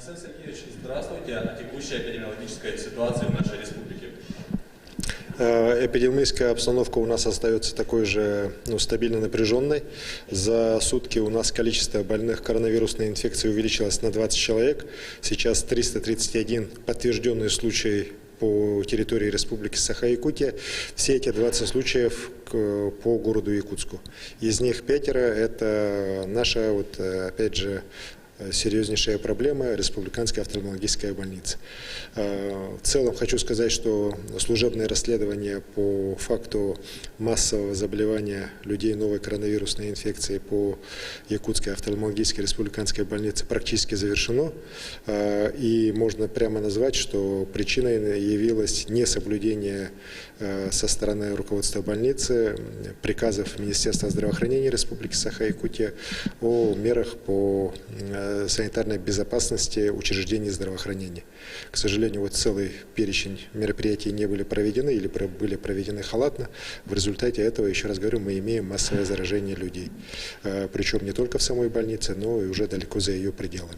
Арсений Сергеевич, здравствуйте. О текущей эпидемиологической ситуации в нашей республике. Эпидемиологическая обстановка у нас остается такой же стабильно напряженной. За сутки у нас количество больных коронавирусной инфекцией увеличилось на 20 человек. Сейчас 331 подтвержденные случаи по территории Республики Саха-Якутия. Все эти 20 случаев по городу Якутску. Из них 5 это наша, опять же, серьезнейшая проблема – Республиканская офтальмологическая больница. В целом хочу сказать, что служебное расследование по факту массового заболевания людей новой коронавирусной инфекцией по Якутской офтальмологической республиканской больнице практически завершено. И можно прямо назвать, что причиной явилось несоблюдение со стороны руководства больницы приказов Министерства здравоохранения Республики Саха-Якутия о мерах по санитарной безопасности учреждений здравоохранения. К сожалению, целый перечень мероприятий не были проведены или были проведены халатно. В результате этого, еще раз говорю, мы имеем массовое заражение людей. Причем не только в самой больнице, но и уже далеко за ее пределами.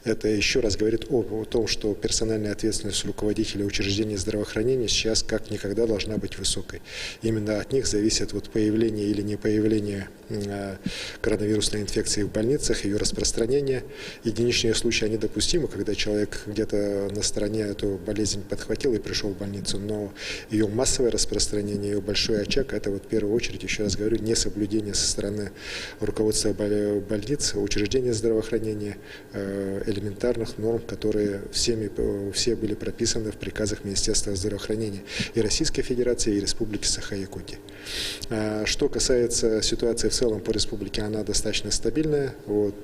Это еще раз говорит о том, что персональная ответственность руководителей учреждений здравоохранения сейчас как никогда должна быть высокой. Именно от них зависит появление или не появление коронавирусной инфекции в больницах, ее распространение. Единичные случаи, они допустимы, когда человек где-то на стороне эту болезнь подхватил и пришел в больницу, но ее массовое распространение, ее большой очаг, это в первую очередь, еще раз говорю, несоблюдение со стороны руководства больниц, учреждений здравоохранения, элементарных норм, которые все были прописаны в приказах Министерства здравоохранения и Российской Федерации, и Республики Саха-Якутия. Что касается ситуации в целом по республике, она достаточно стабильная.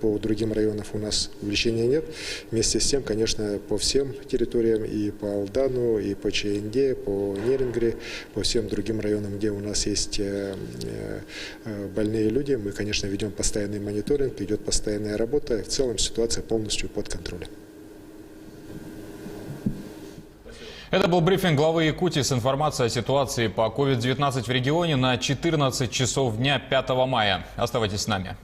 По другим районам у нас увеличения нет. Вместе с тем, конечно, по всем территориям, и по Алдану, и по Чаенде, по Нерингре, по всем другим районам, где у нас есть больные люди, мы, конечно, ведем постоянный мониторинг, идет постоянная работа. В целом ситуация полностью под контролем. Это был брифинг главы Якутии с информацией о ситуации по COVID-19 в регионе на 14 часов дня 5 мая. Оставайтесь с нами.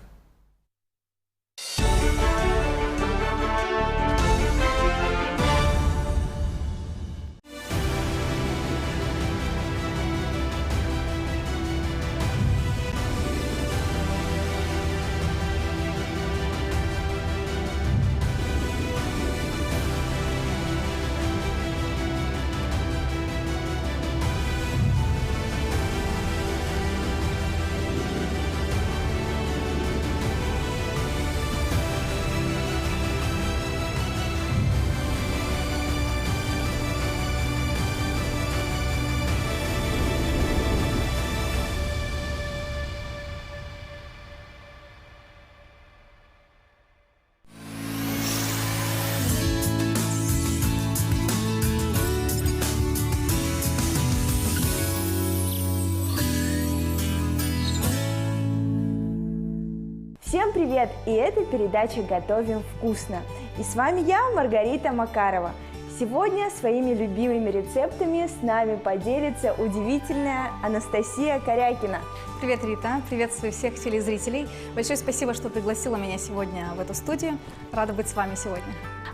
Всем привет! И это передача «Готовим вкусно». И с вами я, Маргарита Макарова. Сегодня своими любимыми рецептами с нами поделится удивительная Анастасия Корякина. Привет, Рита! Приветствую всех телезрителей. Большое спасибо, что пригласила меня сегодня в эту студию. Рада быть с вами сегодня.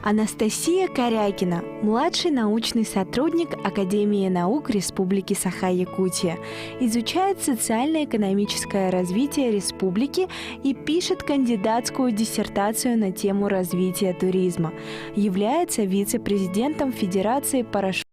Анастасия Корякина – младший научный сотрудник Академии наук Республики Саха-Якутия, изучает социально-экономическое развитие республики и пишет кандидатскую диссертацию на тему развития туризма. Является вице-президентом Федерации парашютистов